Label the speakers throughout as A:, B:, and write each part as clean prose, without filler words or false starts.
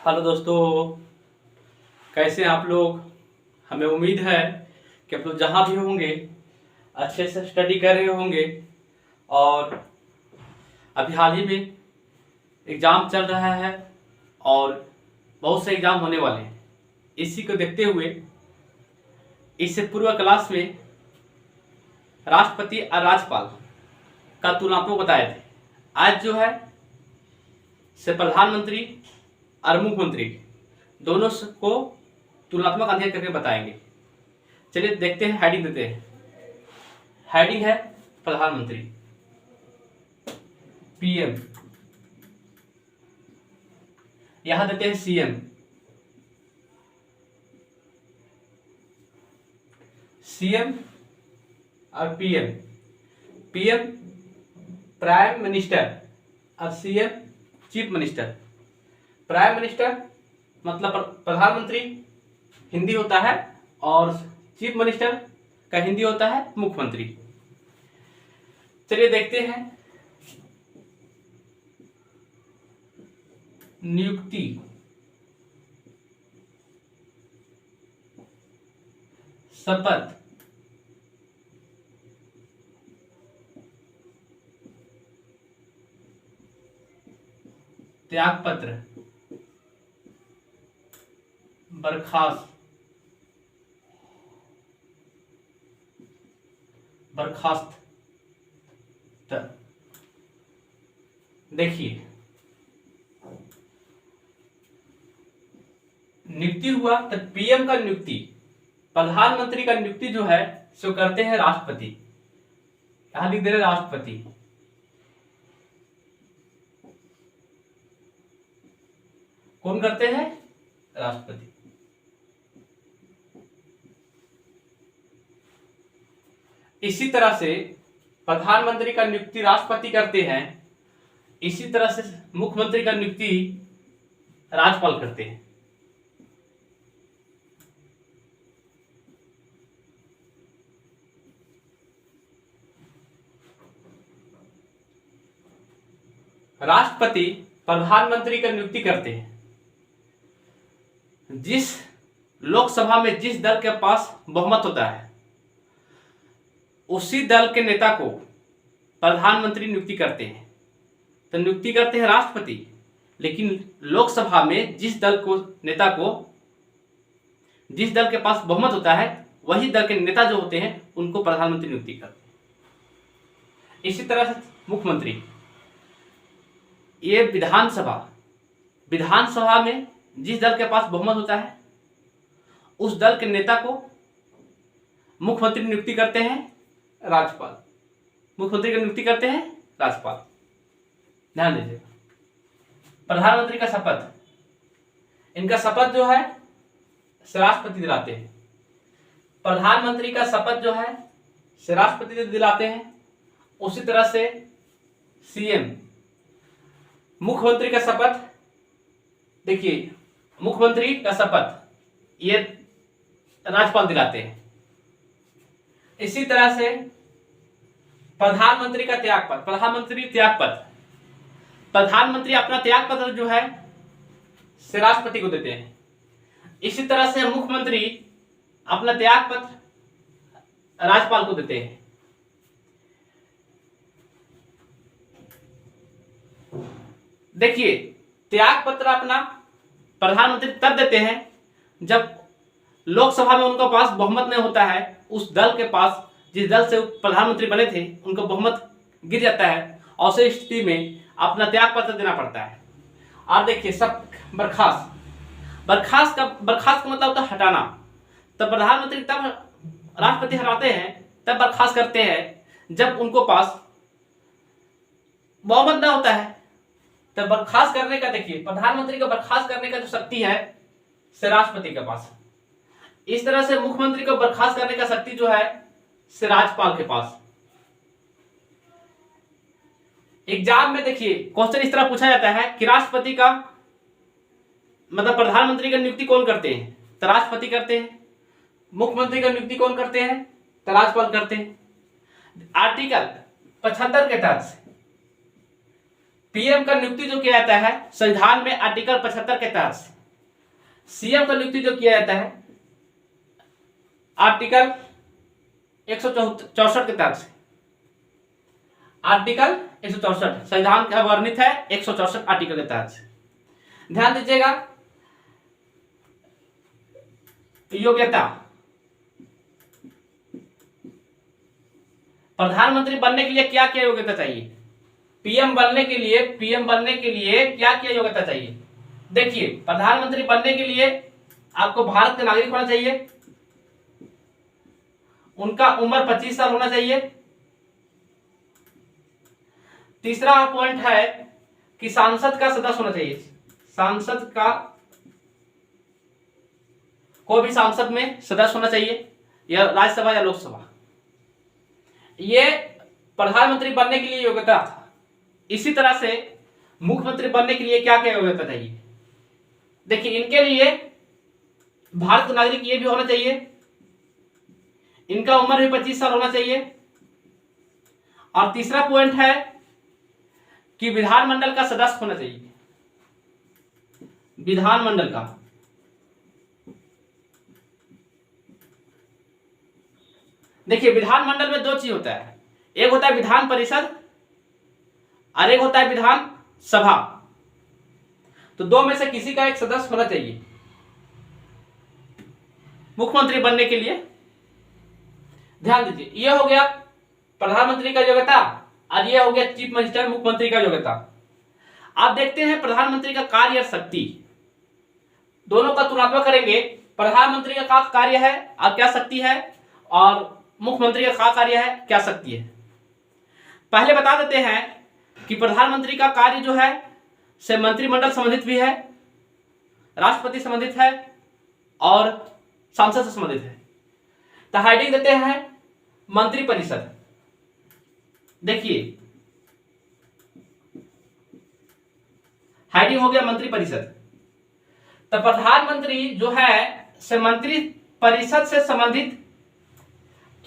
A: Hello दोस्तों, कैसे हैं आप लोग। हमें उम्मीद है कि आप लोग जहाँ भी होंगे अच्छे से स्टडी कर रहे होंगे। और अभी हाल ही में एग्ज़ाम चल रहा है और बहुत से एग्ज़ाम होने वाले हैं। इसी को देखते हुए इससे पूर्व क्लास में राष्ट्रपति और राज्यपाल का तुलनात्मक बताए थे। आज जो है से प्रधानमंत्री और मुख्यमंत्री दोनों को तुलनात्मक अध्ययन करके बताएंगे। चलिए देखते हैं, हेडिंग देते हैं। हेडिंग है प्रधानमंत्री, पीएम, यहां देते हैं सीएम, सीएम और पीएम। पीएम प्राइम मिनिस्टर और CM chief minister. Prime minister मतलब प्रधानमंत्री हिंदी होता है और चीफ मिनिस्टर का हिंदी होता है मुख्यमंत्री। चलिए देखते हैं। नियुक्ति, शपथ, त्यागपत्र, बर्खास्त, बर्खास्त। देखिए, नियुक्ति हुआ तो पीएम का नियुक्ति, प्रधानमंत्री का नियुक्ति जो है सो करते हैं राष्ट्रपति। यहां लिख दे रहे राष्ट्रपति। कौन करते हैं? राष्ट्रपति। इसी तरह से प्रधानमंत्री का नियुक्ति राष्ट्रपति करते हैं, इसी तरह से मुख्यमंत्री का नियुक्ति राज्यपाल करते हैं। राष्ट्रपति प्रधानमंत्री का नियुक्ति करते हैं। जिस लोकसभा में जिस दल के पास बहुमत होता है उसी दल के नेता को प्रधानमंत्री नियुक्ति करते हैं। तो नियुक्ति करते हैं राष्ट्रपति, लेकिन लोकसभा में जिस दल को नेता को जिस दल के पास बहुमत होता है वही दल के नेता जो होते हैं उनको प्रधानमंत्री नियुक्ति करते हैं। इसी तरह से मुख्यमंत्री, ये विधानसभा में जिस दल के पास बहुमत होता है उस दल के नेता को मुख्यमंत्री नियुक्ति करते हैं राज्यपाल। मुख्यमंत्री की नियुक्ति करते हैं राज्यपाल। ध्यान दीजिएगा। प्रधानमंत्री का शपथ, इनका शपथ जो है राष्ट्रपति दिलाते हैं। प्रधानमंत्री का शपथ जो है राष्ट्रपति दिलाते हैं। उसी तरह से सीएम, मुख्यमंत्री का शपथ, देखिए मुख्यमंत्री का शपथ ये राज्यपाल दिलाते हैं। इसी तरह से प्रधानमंत्री का त्यागपत्र, प्रधानमंत्री अपना त्यागपत्र जो है से राष्ट्रपति को देते हैं। इसी तरह से मुख्यमंत्री अपना त्यागपत्र राज्यपाल को देते हैं। देखिए, त्यागपत्र अपना प्रधानमंत्री तब देते हैं जब लोकसभा में उनके पास बहुमत नहीं होता है, उस दल के पास जिस दल से प्रधानमंत्री बने थे उनको बहुमत गिर जाता है और उस स्थिति में अपना त्यागपत्र देना पड़ता है। और देखिए सब बर्खास्त का मतलब होता है हटाना। तब प्रधानमंत्री तब राष्ट्रपति हटाते हैं, तब बर्खास्त करते हैं जब उनको पास बहुमत ना होता है। तब बर्खास्त करने का, देखिए प्रधानमंत्री को बर्खास्त करने का जो शक्ति है से राष्ट्रपति के पास। इस तरह से मुख्यमंत्री को बर्खास्त करने का शक्ति जो है से राज्यपाल के पास। एग्जाम में देखिए क्वेश्चन इस तरह पूछा जाता है कि राष्ट्रपति का मतलब प्रधानमंत्री का नियुक्ति कौन करते हैं? तो राष्ट्रपति करते हैं। मुख्यमंत्री का नियुक्ति कौन करते हैं? तो राज्यपाल करते हैं। आर्टिकल 75 के तहत पीएम का नियुक्ति जो किया जाता है संविधान में आर्टिकल 75 के तहत सीएम का नियुक्ति जो किया जाता है आर्टिकल 164 के तहत से। आर्टिकल 164 संविधान का वर्णित है 164 आर्टिकल के तहत से। ध्यान दीजिएगा, योग्यता, प्रधानमंत्री बनने के लिए क्या क्या योग्यता चाहिए, पीएम बनने के लिए क्या क्या योग्यता चाहिए। देखिए, प्रधानमंत्री बनने के लिए आपको भारत का नागरिक होना चाहिए, उनका उम्र 25 साल होना चाहिए। तीसरा पॉइंट है कि सांसद का सदस्य होना चाहिए। सांसद का, कोई भी सांसद में सदस्य होना चाहिए, या राज्यसभा या लोकसभा। ये प्रधानमंत्री बनने के लिए योग्यता था। इसी तरह से मुख्यमंत्री बनने के लिए क्या क्या योग्यता चाहिए। देखिए, इनके लिए भारत का नागरिक ये भी होना चाहिए, इनका उम्र भी 25 साल होना चाहिए। और तीसरा पॉइंट है कि विधानमंडल का सदस्य होना चाहिए। विधानमंडल का, देखिए विधानमंडल में दो चीज होता है, एक होता है विधान परिषद और एक होता है विधान सभा। तो दो में से किसी का एक सदस्य होना चाहिए मुख्यमंत्री बनने के लिए। ध्यान दीजिए, यह हो गया प्रधानमंत्री का योग्यता और यह हो गया चीफ मिनिस्टर मुख्यमंत्री का योग्यता। आप देखते हैं प्रधानमंत्री का कार्य और शक्ति, दोनों का तुलनात्मक करेंगे। प्रधानमंत्री का कार्य है और क्या शक्ति है, और मुख्यमंत्री का कार्य है क्या शक्ति है। पहले बता देते हैं कि प्रधानमंत्री का कार्य जो है से मंत्रिमंडल संबंधित भी है, राष्ट्रपति संबंधित है और सांसद से संबंधित है। तो हेडिंग देते हैं मंत्रिपरिषद। देखिए, हेडिंग हो गया मंत्रिपरिषद। तो प्रधानमंत्री जो है से मंत्रिपरिषद से संबंधित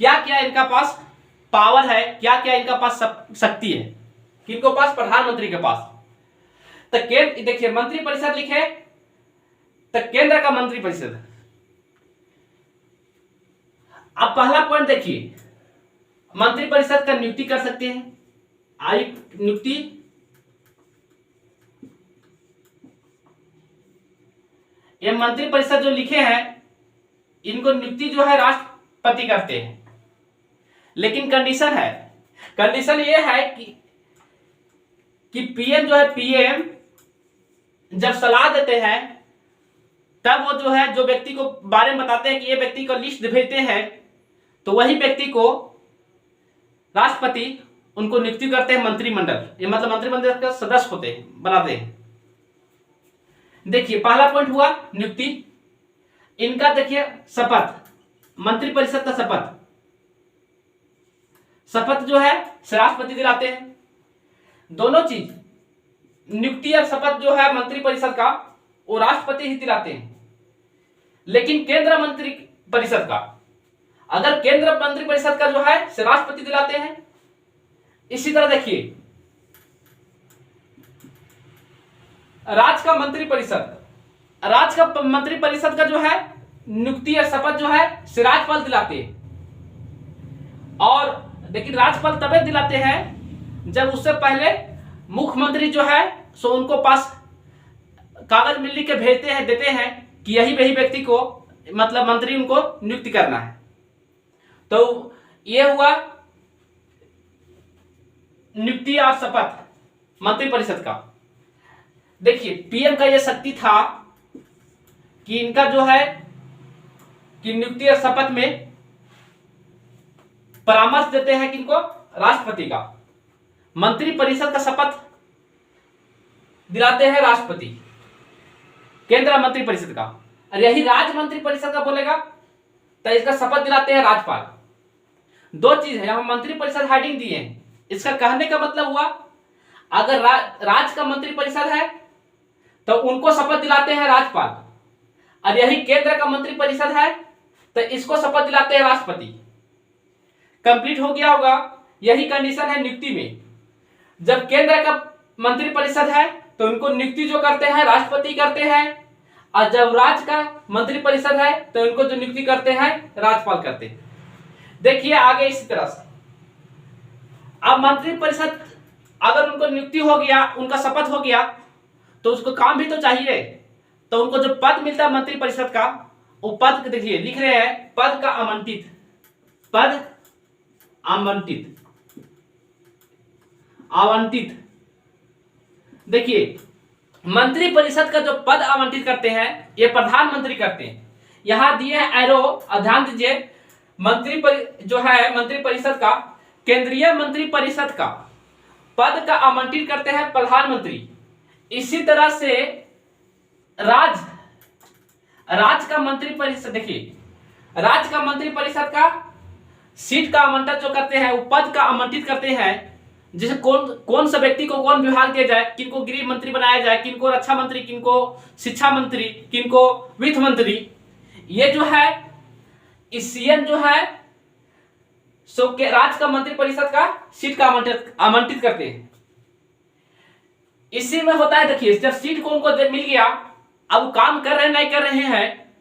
A: क्या क्या इनका पास पावर है, क्या क्या इनका पास शक्ति है, किनको पास, प्रधानमंत्री के पास। तो केंद्र, देखिए मंत्रिपरिषद लिखे तो केंद्र का मंत्रिपरिषद। अब पहला पॉइंट देखिए, मंत्रिपरिषद का नियुक्ति कर सकते हैं, नियुक्ति ये मंत्रिपरिषद जो लिखे हैं इनको नियुक्ति जो है राष्ट्रपति करते हैं। लेकिन कंडीशन है, कंडीशन ये है कि पीएम जो है, पीएम जब सलाह देते हैं तब वो जो है जो व्यक्ति को बारे में बताते हैं कि ये व्यक्ति को लिस्ट भेजते हैं, तो वही व्यक्ति को राष्ट्रपति उनको नियुक्ति करते हैं मंत्रिमंडल, ये मतलब मंत्रिमंडल के सदस्य होते हैं, बनाते हैं। देखिए पहला पॉइंट हुआ नियुक्ति, इनका देखिए शपथ, मंत्रिपरिषद का शपथ, शपथ जो है राष्ट्रपति दिलाते हैं। दोनों चीज, नियुक्ति और शपथ जो है मंत्रिपरिषद का वो राष्ट्रपति ही दिलाते हैं। लेकिन केंद्र मंत्री परिषद का, अगर केंद्र मंत्रिपरिषद का जो है राष्ट्रपति दिलाते हैं। इसी तरह देखिए राज्य का मंत्रिपरिषद, राज्य का मंत्रिपरिषद का जो है नियुक्ति और शपथ जो है राज्यपाल दिलाते हैं। और लेकिन राज्यपाल तभी दिलाते हैं जब उससे पहले मुख्यमंत्री जो है सो उनको पास कागज में लिख के भेजते हैं, देते हैं कि यही वही व्यक्ति को, मतलब मंत्री उनको नियुक्ति करना है। तो ये हुआ नियुक्ति और शपथ मंत्रिपरिषद का। देखिए पीएम का यह शक्ति था कि इनका जो है कि नियुक्ति और शपथ में परामर्श देते हैं किनको, राष्ट्रपति का। मंत्रिपरिषद का शपथ दिलाते हैं राष्ट्रपति, केंद्र मंत्रिपरिषद का। और यही राज्य मंत्रिपरिषद का बोलेगा तो इसका शपथ दिलाते हैं राज्यपाल। दो चीज है, यहां मंत्रिपरिषद हेडिंग दिए हैं। इसका कहने का मतलब हुआ अगर राज्य का मंत्रिपरिषद है तो उनको शपथ दिलाते हैं राज्यपाल, और यही केंद्र का मंत्रिपरिषद है तो इसको शपथ दिलाते हैं राष्ट्रपति। कंप्लीट हो गया होगा। यही कंडीशन है नियुक्ति में। जब केंद्र का मंत्रिपरिषद है तो उनको नियुक्ति जो करते हैं राष्ट्रपति करते हैं, और जब राज्य का मंत्री परिषद है तो इनको जो नियुक्ति करते हैं राज्यपाल करते हैं। देखिए आगे इसी तरह से अब मंत्री परिषद अगर उनको नियुक्ति हो गया, उनका शपथ हो गया, तो उसको काम भी तो चाहिए। तो उनको जो पद मिलता है मंत्री परिषद का, वो पद देखिए लिख रहे हैं पद का आवंटित, पद आवंटित, आवंटित। देखिए मंत्री परिषद का जो पद आवंटित करते हैं ये प्रधानमंत्री करते हैं। यहां दिए है एरो, ध्यान दीजिए। जो है मंत्री परिषद का, केंद्रीय मंत्री परिषद का पद का आवंटित करते हैं प्रधानमंत्री। इसी तरह से राज्य का मंत्री परिषद, देखिए राज्य का मंत्री परिषद का सीट का आवंटन जो करते हैं, वो पद का आवंटित करते हैं, जैसे कौन सा व्यक्ति को कौन विभाग दिया जाए, किनको गृह मंत्री बनाया जाए, किनको रक्षा मंत्री, किनको शिक्षा मंत्री, किनको वित्त मंत्री। ये जो है सीएम जो है सो के राज्य का मंत्री परिषद का सीट का आवंटित करते हैं। इसी में होता है, देखिए जब सीट को उनको मिल गया, अब काम कर रहे नहीं कर रहे हैं,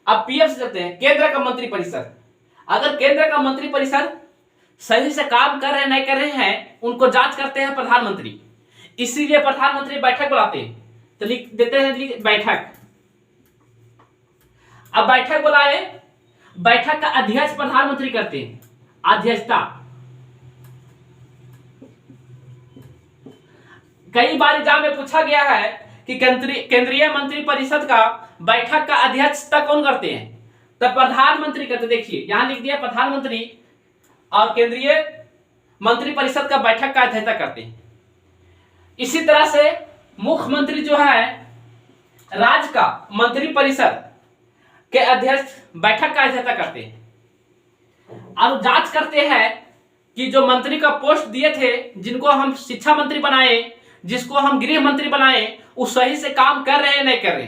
A: अब पीएम से चलते हैं केंद्र का मंत्री परिषद। अगर केंद्र का मंत्री परिषद सही से काम कर रहे नहीं कर रहे हैं, उनको जांच करते हैं प्रधानमंत्री। इसीलिए प्रधानमंत्री बैठक बुलाते हैं, तो लिख देते हैं बैठक। अब बैठक बुलाए, बैठक का अध्यक्ष प्रधानमंत्री करते हैं, अध्यक्षता। कई बार एग्जाम में पूछा गया है कि केंद्रीय मंत्री परिषद का बैठक का अध्यक्षता कौन करते हैं, तो प्रधानमंत्री करते। देखिए यहां लिख दिया प्रधानमंत्री और केंद्रीय मंत्री परिषद का बैठक का अध्यक्षता करते हैं। इसी तरह से मुख्यमंत्री जो है राज्य का मंत्री परिषद के अध्यक्ष बैठक का अध्यक्षता करते हैं और जांच करते हैं कि जो मंत्री का पोस्ट दिए थे, जिनको हम शिक्षा मंत्री बनाए, जिसको हम गृह मंत्री बनाए, वो सही से काम कर रहे हैं नहीं कर रहे।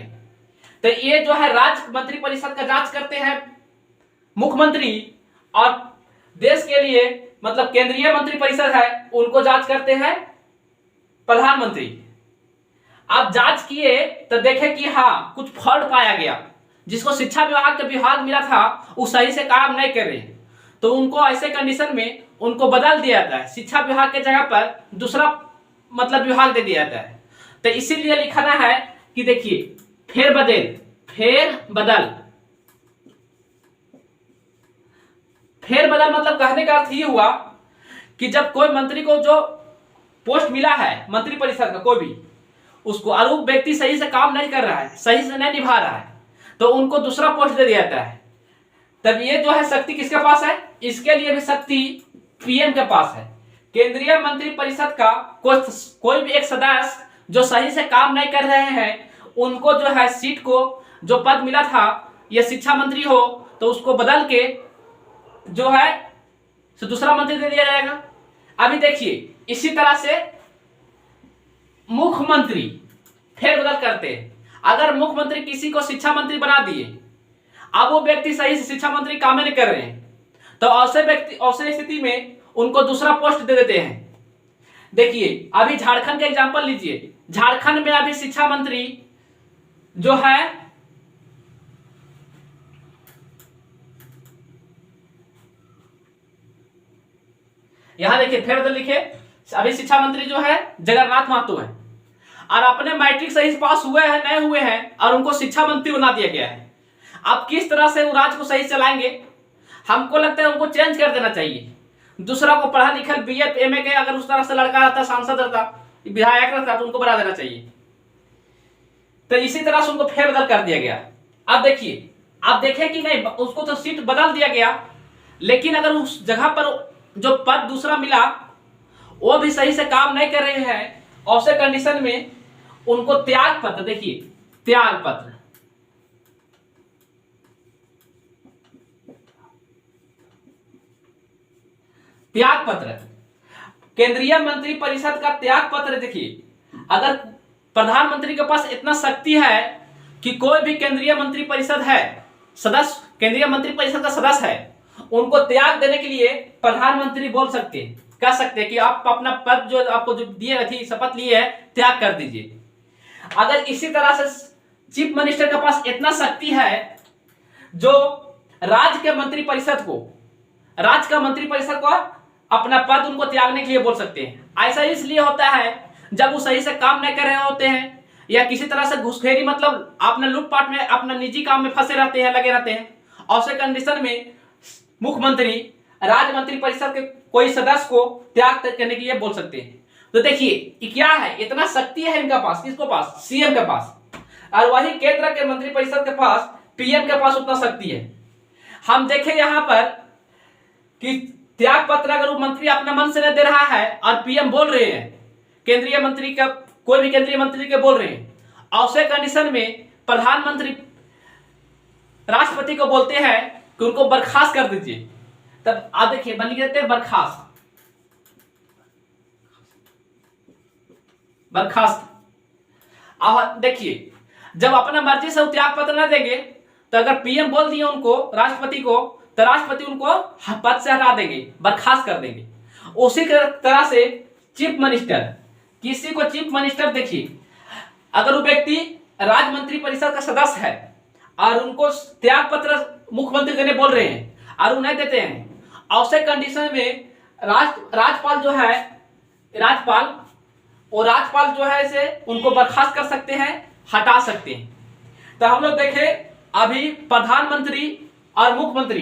A: तो ये जो है राज्य मंत्री परिषद का जांच करते हैं मुख्यमंत्री, और देश के लिए मतलब केंद्रीय मंत्री परिषद है उनको जांच करते हैं प्रधानमंत्री। आप जांच किए तो देखे कि हाँ कुछ फॉल्ट पाया गया, जिसको शिक्षा विभाग का विभाग मिला था वो सही से काम नहीं कर रहे, तो उनको ऐसे कंडीशन में उनको बदल दिया जाता है, शिक्षा विभाग के जगह पर दूसरा मतलब विभाग दे दिया जाता है। तो इसीलिए लिखना है कि देखिए फेरबदल, फेरबदल मतलब कहने का अर्थ ये हुआ कि जब कोई मंत्री को जो पोस्ट मिला है मंत्री परिषद का कोई भी, उसको और वो व्यक्ति सही से काम नहीं कर रहा है, सही से नहीं निभा रहा है, तो उनको दूसरा पोस्ट दे दिया जाता है। तब ये जो है शक्ति किसके पास है, इसके लिए भी शक्ति पीएम के पास है। केंद्रीय मंत्री परिषद का कोई भी एक सदस्य जो सही से काम नहीं कर रहे हैं, उनको जो है सीट को जो पद मिला था, ये शिक्षा मंत्री हो तो उसको बदल के जो है तो दूसरा मंत्री दे दिया जाएगा। अभी देखिए इसी तरह से मुख्यमंत्री फेरबदल करते हैं। अगर मुख्यमंत्री किसी को शिक्षा मंत्री बना दिए, अब वो व्यक्ति सही से शिक्षा मंत्री काम नहीं कर रहे हैं, तो ऐसे स्थिति में उनको दूसरा पोस्ट दे देते हैं। देखिए अभी झारखंड का एग्जांपल लीजिए, झारखंड में अभी शिक्षा मंत्री जो है यहां देखिए फेरबदल लिखे, अभी शिक्षा मंत्री जो है जगन्नाथ महतो है, और अपने मैट्रिक सही से पास हुए हैं नहीं हुए हैं और उनको शिक्षा मंत्री बना दिया गया है। आप किस तरह से राज्य को सही चलाएंगे? हमको लगता है उनको चेंज कर देना चाहिए, दूसरा को पढ़ा लिखा बीए एमए के अगर उस तरह से लड़का रहता, सांसद रहता, विधायक रहता, तो उनको बना देना चाहिए। तो इसी तरह से उनको फेरबदल कर दिया गया। अब देखिए, आप देखें कि नहीं, उसको तो सीट बदल दिया गया, लेकिन अगर उस जगह पर जो पद दूसरा मिला वो भी सही से काम नहीं कर रहे हैं, ऐसे कंडीशन में उनको त्याग पत्र, देखिए त्याग पत्र, त्याग पत्र, केंद्रीय मंत्री परिषद का त्याग पत्र। देखिए अगर प्रधानमंत्री के पास इतना शक्ति है कि कोई भी केंद्रीय मंत्री परिषद है सदस्य, केंद्रीय मंत्री परिषद का सदस्य है, उनको त्याग देने के लिए प्रधानमंत्री बोल सकते हैं, कह सकते हैं कि आप अपना पद जो आपको जो दिए थी, शपथ ली है, त्याग कर दीजिए। अगर इसी तरह से चीफ मिनिस्टर के पास इतना शक्ति है जो राज्य के मंत्रिपरिषद को अपना पद उनको त्यागने के लिए बोल सकते हैं। ऐसा इसलिए होता है जब वो सही से काम नहीं कर रहे होते हैं या किसी तरह से घुसखोरी मतलब अपने लूटपाट में अपना निजी काम में फंसे रहते हैं, लगे रहते हैं। ऐसे कंडीशन में मुख्यमंत्री राज्य मंत्रिपरिषद के कोई सदस्य को त्याग करने के लिए बोल सकते हैं। तो देखिए क्या है, इतना शक्ति है इनका पास, किसको पास, सीएम के पास। और वही केंद्र के मंत्रिपरिषद के पास, पीएम के पास उतना शक्ति है। हम देखें यहाँ पर कि त्याग पत्र अगर मंत्री अपने मन से नहीं दे रहा है और पीएम बोल रहे हैं, केंद्रीय मंत्री का कोई भी केंद्रीय मंत्री के बोल रहे हैं, ऐसे कंडीशन में प्रधानमंत्री राष्ट्रपति को बोलते हैं कि उनको बर्खास्त कर दीजिए। तब आप देखिए बन कहते हैं बर्खास्त। अब देखिए जब अपना मर्जी से त्याग पत्र न देंगे तो अगर पीएम बोल दिए उनको, राष्ट्रपति को, तो राष्ट्रपति उनको पद से हटा देंगे, बर्खास्त कर देंगे। उसी तरह से चीफ मिनिस्टर, किसी को चीफ मिनिस्टर देखिए, अगर वो व्यक्ति राज्य मंत्रिपरिषद का सदस्य है और उनको त्याग पत्र मुख्यमंत्री देने बोल रहे हैं और वो नहीं देते हैं, ऐसे कंडीशन में राज्यपाल जो है इसे उनको बर्खास्त कर सकते हैं, हटा सकते हैं। तो हम लोग देखें अभी प्रधानमंत्री और मुख्यमंत्री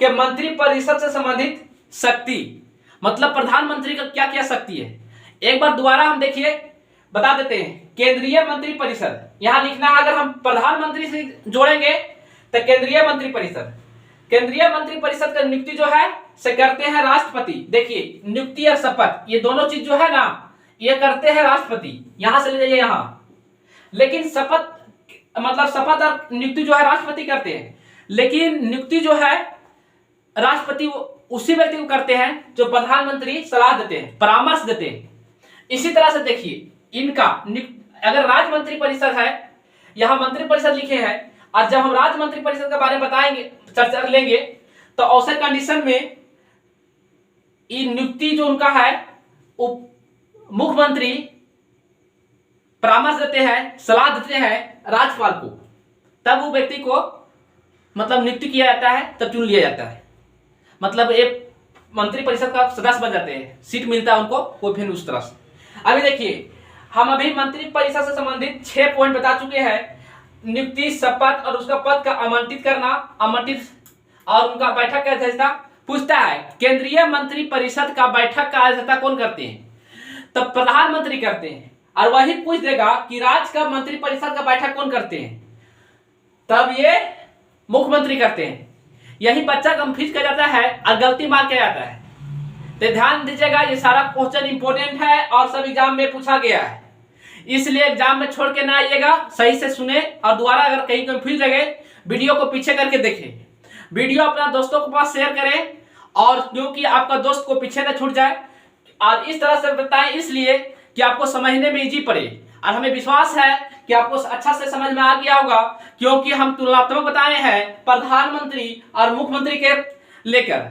A: के मंत्रिपरिषद से संबंधित शक्ति, मतलब प्रधानमंत्री का क्या क्या शक्ति है, एक बार दोबारा हम देखिए बता देते हैं। केंद्रीय मंत्रिपरिषद यहां लिखना है, अगर हम प्रधानमंत्री से जोड़ेंगे तो केंद्रीय मंत्रिपरिषद का नियुक्ति जो है से करते हैं राष्ट्रपति। देखिए नियुक्ति और शपथ ये दोनों चीज जो है ना, ये करते हैं राष्ट्रपति। यहां से ले जाइए यहां, लेकिन शपथ और नियुक्ति जो है राष्ट्रपति करते हैं, लेकिन नियुक्ति जो है राष्ट्रपति उसी व्यक्ति को करते हैं जो प्रधानमंत्री सलाह देते हैं, परामर्श देते हैं। इसी तरह से देखिए इनका अगर राज्य मंत्रिपरिषद है, यहां मंत्रिपरिषद लिखे हैं, और जब हम राज्य मंत्रिपरिषद के बारे में बताएंगे, चर्चा लेंगे, तो औसत कंडीशन में नियुक्ति जो उनका है मुख्यमंत्री परामर्श देते हैं, सलाह देते हैं राज्यपाल को, तब वो व्यक्ति को मतलब नियुक्ति किया जाता है, तब चुन लिया जाता है, मतलब एक मंत्रिपरिषद का सदस्य बन जाते हैं, सीट मिलता है उनको, वो फिर उस तरह से। अभी देखिए हम अभी मंत्रिपरिषद से संबंधित 6 पॉइंट बता चुके हैं। नियुक्ति, शपथ और उसका पद का आवंटित करना, और उनका बैठक का अध्यक्षता। पूछता है केंद्रीय मंत्रिपरिषद का बैठक का अध्यक्षता कौन करते हैं, तब प्रधानमंत्री करते हैं। और वही पूछ देगा कि राज्य का मंत्रिपरिषद का बैठक कौन करते हैं, तब ये मुख्यमंत्री करते हैं। यही बच्चा कंफ्यूज कर जाता है और गलती मार के जाता है। तो ध्यान दीजिएगा, ये सारा क्वेश्चन इंपॉर्टेंट है और सब एग्जाम में पूछा गया है, इसलिए एग्जाम में छोड़ के ना आइएगा, सही से सुने और दोबारा अगर कहीं कंफ्यूज लगे वीडियो को पीछे करके देखें। वीडियो अपना दोस्तों के पास शेयर करें, और क्योंकि आपका दोस्त को पीछे न छूट जाए, और इस तरह से बताएं इसलिए कि आपको समझने में इजी पड़े। और हमें विश्वास है कि आपको अच्छा से समझ में आ गया होगा, क्योंकि हम तुलनात्मक बताए हैं प्रधानमंत्री और मुख्यमंत्री के लेकर।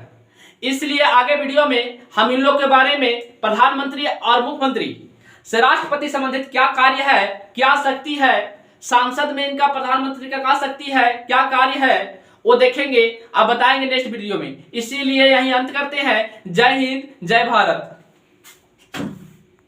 A: इसलिए आगे वीडियो में हम इन लोग के बारे में, प्रधानमंत्री और मुख्यमंत्री से राष्ट्रपति संबंधित क्या कार्य है, क्या शक्ति है, सांसद में इनका प्रधानमंत्री का क्या शक्ति है, क्या कार्य है, वो देखेंगे, अब बताएंगे नेक्स्ट वीडियो में। इसीलिए यही अंत करते हैं। जय हिंद, जय भारत।